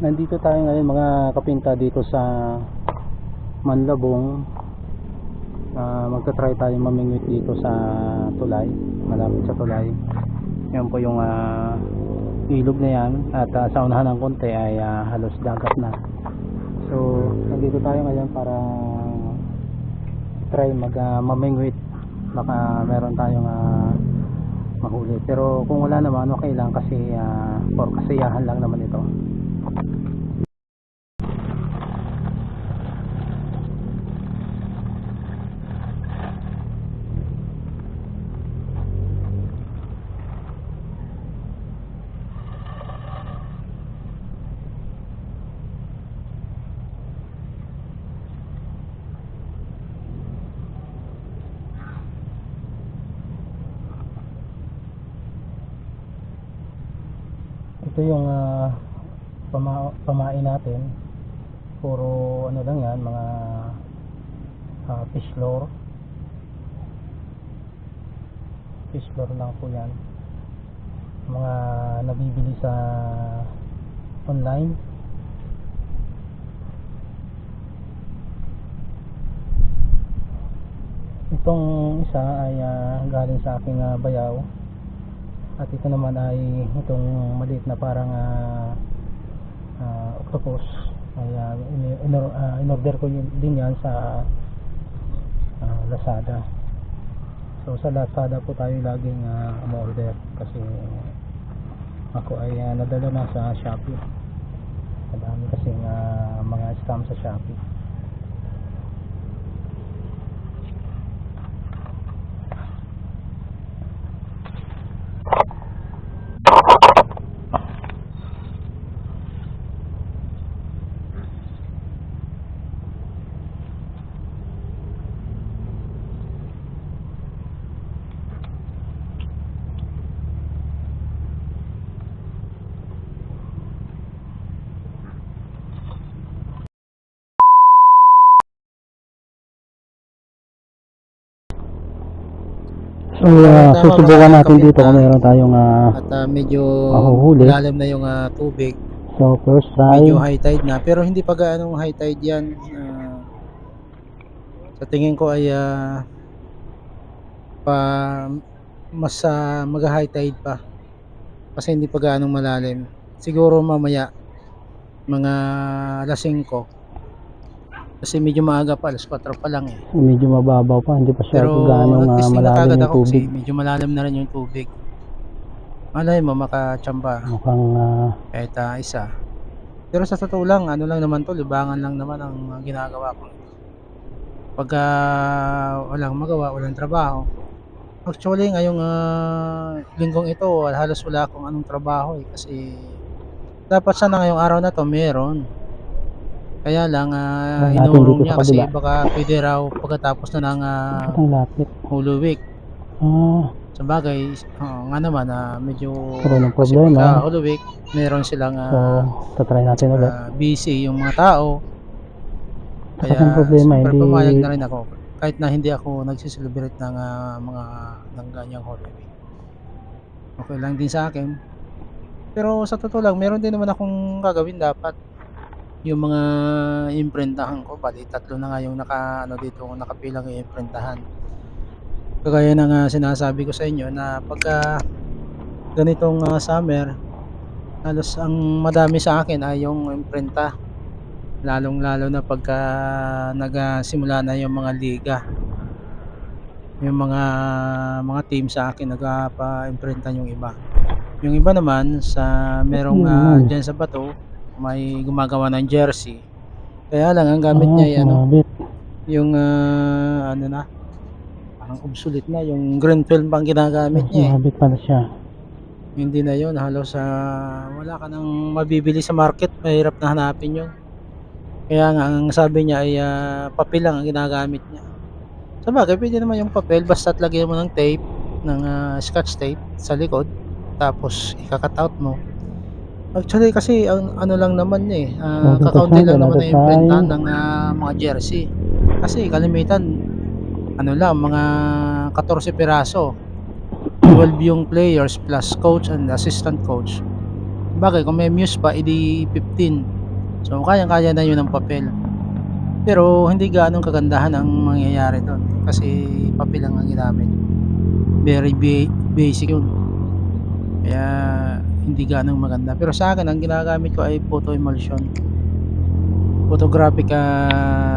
Nandito tayo ngayon mga kapinta dito sa Manlabong. Magta-try tayo mamingwit dito sa tulay, malapit sa tulay. Yan po yung ilog na yan, at sa unahan ng konti ay halos dagat na. So nandito tayo ngayon para try mamingwit. Baka meron tayong mahuli, pero kung wala naman okay lang, kasi for kasiyahan lang naman ito. Ito yung pamain natin. Puro ano lang yan, mga fish lure lang po yan, mga nabibili sa online. Itong isa ay galing sa aking bayaw, at ito naman ay itong maliit na parang octopus ay in-order ko din yan sa Lazada. So sa Lazada po tayo laging umorder, kasi ako ay nadala na sa Shopee. Madami kasing mga scam sa Shopee. So susubukan natin dito kung meron tayong at medyo mahuhuli. malalim na yung tubig. So first try. Medyo high tide na, pero hindi pa gaano high tide yan. Sa tingin ko ay pa mas mag high tide pa, kasi hindi pa gaano malalim. Siguro mamaya mga alas 5, kasi medyo maaga pa, alas 4 pa lang Medyo mababaw pa, hindi pa siya pero gaano nagtisting na malalim kagad yung ako kasi tubig. medyo malalim na rin yung tubig. Malay mo makachamba Mukhang kahit isa. Pero sa totoo lang, ano lang naman to, libangan lang naman ang ginagawa ko. Pagka walang magawa, walang trabaho. Actually, ngayong linggong ito, halos wala akong anong trabaho kasi dapat sana ngayong araw na to meron. Kaya lang natin inurong dito niya sa kasi kabila. baka pwede raw pagkatapos na ng Bakit ang lapit? Holy Week. Sa bagay, nga naman medyo Pero ng kasi problema, pagka Holy Week, meron silang so tatry natin ulit. busy yung mga tao. Kasi Kaya ang problema, siyempre hindi pumayag na rin ako kahit na hindi ako nagsiselebrate ng mga ng ganyang Holy Week. Okay lang din sa akin. Pero sa totoo lang, meron din naman akong gagawin dapat. Yung mga imprintahan ko, bali 3 na nga yung dito nakapilang imprintahan. Kagaya ng sinasabi ko sa inyo na pagka ganitong summer, halos ang madami sa akin ay yung imprinta. Lalong-lalo na pagka nagsimula na yung mga liga. Yung mga team sa akin nagpapa-imprintan yung iba. Yung iba naman sa merong diyan sa bato, may gumagawa ng jersey. Kaya lang ang gamit niya ay yung ano na, parang obsolete na, yung green film pang ginagamit niya sumabit pala siya. Hindi na yun, halos wala ka nang mabibili sa market, mahirap na hanapin yun. Kaya nga ang sabi niya ay papel lang ang ginagamit niya. Sabagay pwede naman yung papel, basta't lagyan mo ng tape, ng scotch tape sa likod, tapos ika-cut out mo. Actually kasi ang ano lang naman niya kakaunti lang naman na imprintahan ng mga jersey. Kasi kalimitan ano lang, mga 14 piraso. 12 yung players plus coach and assistant coach. Sabagay kung may muse pa, edi 15. So, kayang-kaya na 'yun ng papel. Pero hindi gaanong kagandahan ang mangyayari do'n kasi papel lang ang ginamit. Very basic 'yun, kaya hindi gaanong maganda. Pero sa akin ang ginagamit ko ay photo emulsion, photographic,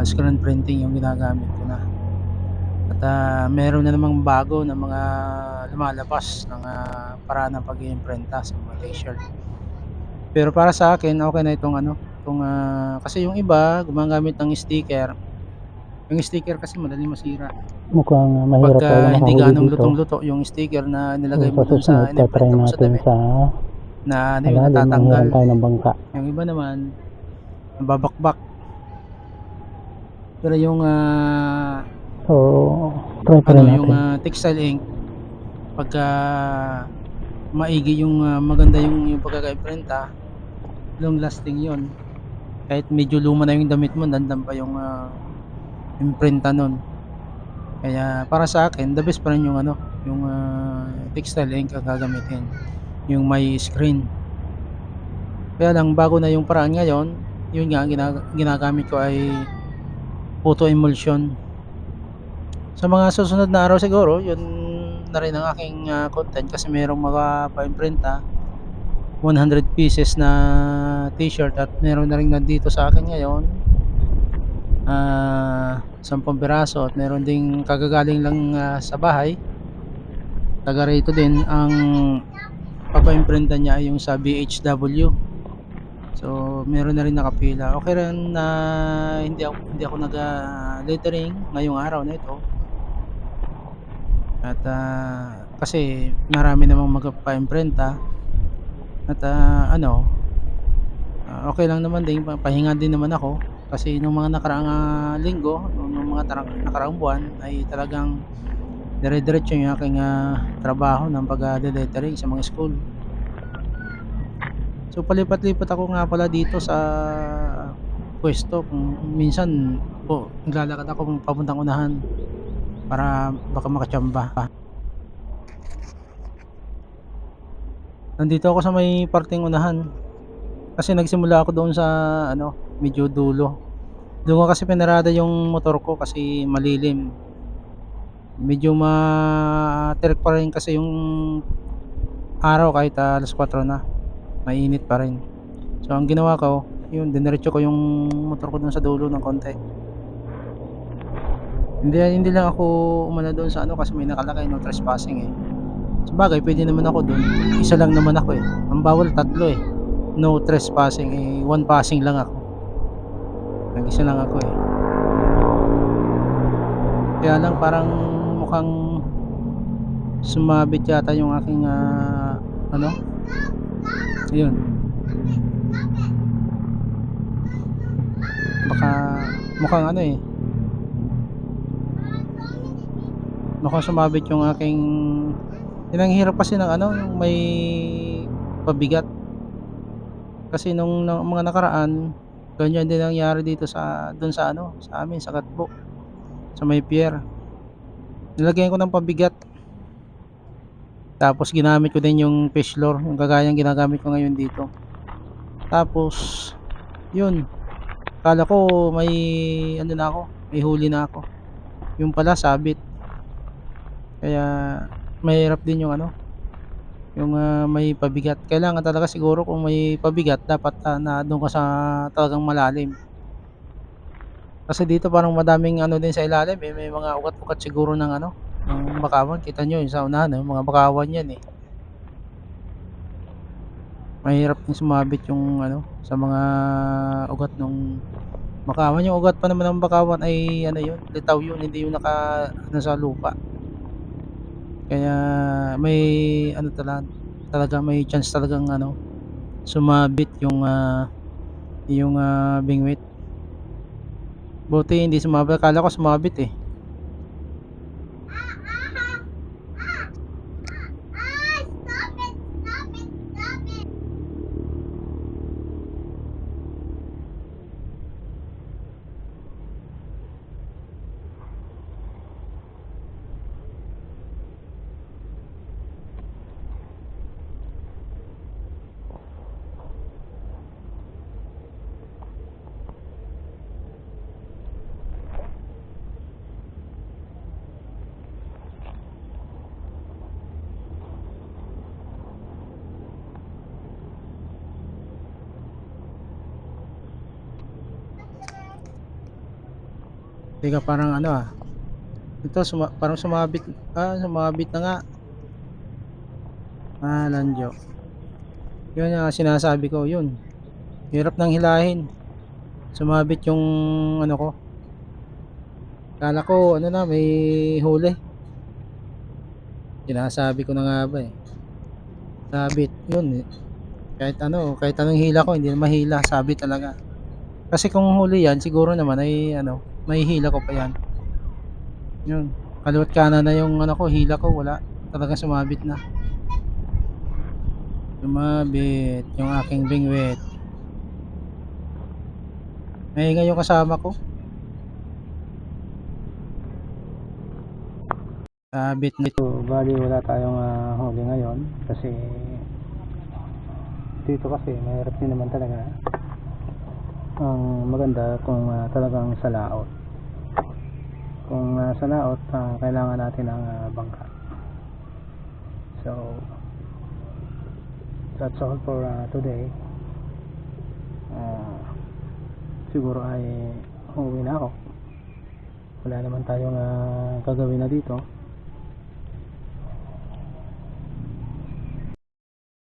screen printing 'yung ginagamit ko na. At, meron na namang bago na mga lumalabas ng, paraan ng pag-iimprinta sa mga t-shirt. Pero para sa akin okey na itong ano, itong, kasi 'yung iba gumagamit ng sticker. 'Yung sticker kasi madaling masira. Mukhang mahirap talaga Pagka hindi makahuli gaanong dito. lutong-luto yung sticker na So nilagay mo sa dun susunod sa ta-try inimprenta mo sa natin damit, sa na ano yun, malalim, manghiram natatanggal. tayo ng bangka. Yung iba naman nababakbak. Pero yung, So try pa ano rin yung, natin. textile ink pagka maigi yung, maganda yung pagkakaimprenta, long lasting yun. Kahit medyo luma na yung damit mo nandiyan pa yung, imprinta nun. Kaya para sa akin the best pa rin yung ano, yung, textile ink ang gagamitin, yung may screen. Kaya lang bago na yung paraan ngayon, yun nga ginagamit ko ay photo emulsion. Sa mga susunod na araw siguro yun na rin ang aking, content kasi merong mapapa-imprinta, 100 pieces na t-shirt at meron na ring nandito sa akin ngayon, 10 piraso at meron ding kagagaling lang, sa bahay. Taga rito din ang papa-imprintan niya ay yung sa BHW. So, meron na rin nakapila. Okey rin na hindi ako nag, lettering ngayong araw na ito at, kasi marami namang magpapa-imprinta at, okey lang naman din pahinga din naman ako kasi nung mga nakaraang, linggo, nung mga nakaraang buwan ay talagang dire-diretso yung aking, trabaho ng pag-le-lettering sa mga school. So, palipat-lipat ako nga pala dito sa puwesto kung minsan po naglalakad ako papuntang unahan para baka makachamba. Nandito ako sa may parteng unahan kasi nagsimula ako doon sa ano, medyo dulo. Doon ko kasi pinarada yung motor ko kasi malilim. Medyo matirik pa rin kasi yung araw kahit, 4:00 na, mainit pa rin. So, ang ginawa ko, yun diniretso ko yung motor ko dun sa dulo ng konti. Hindi lang ako umano dun sa ano kasi may nakalagay no trespassing, eh. Sabagay puwede naman ako dun, isa lang naman ako, eh. Ang bawal tatlo, eh. No trespassing, eh, one passing lang ako. Nag-isa lang ako, eh. Kaya lang parang mukhang sumabit yata yung aking, ano, ayun, baka mukhang ano, eh, mukhang sumabit yung aking yun ang hirap kasi ng ano, yung may pabigat. Kasi nung mga nakaraan, ganyan din nangyari dito sa dun sa ano, sa amin sa Katbo, sa may pier. Nilagyan ko ng pabigat, tapos ginamit ko din yung fish lure, yung kagayang ginagamit ko ngayon dito. Tapos yun, akala ko may ano na ako, may huli na ako, yun pala sabit. Kaya mahirap din yung ano, yung, may pabigat. Kailangan talaga siguro kung may pabigat dapat, na dun ka sa talagang malalim. Kasi dito parang madaming ano din sa ilalim, eh, may mga ugat-ugat siguro ng ano, ng bakawan. Kita niyo yung sa unahan, eh, mga bakawan 'yan, eh. Mahirap din sumabit yung ano, sa mga ugat nung bakawan. Yung ugat pa naman ng bakawan ay ano 'yun, litaw 'yun, hindi 'yun naka-ano sa lupa. Kaya may ano talaga may chance talagang ano, sumabit yung, bingwit. Buti hindi sumabit, akala ko sumabit, eh. Teka, parang ano ito parang sumabit na nga. Landio. Yun nga sinasabi ko, yun. Hirap ng hilahin. Sumabit yung ano ko. Kala ko ano na, may huli. Sinasabi ko na nga ba eh. Sabit, yun eh. Kahit anong hila ko, hindi na mahila, sabit talaga. Kasi kung huli yan, siguro naman ay ano, may hila ko pa yan. Yun. Kaliwat kanan na yung ano ko, hila ko, wala. Talaga sumabit na. Sumabit yung aking bingwit. Maingay yung kasama ko. Sabit na. So, bali wala tayong huli ngayon kasi dito kasi mahirap din naman talaga. Ang maganda kung talagang sa laot. Kung sa laot, kailangan natin ng bangka. So, that's all for today. Siguro ay uuwi na ako. Wala naman tayong gagawin na dito.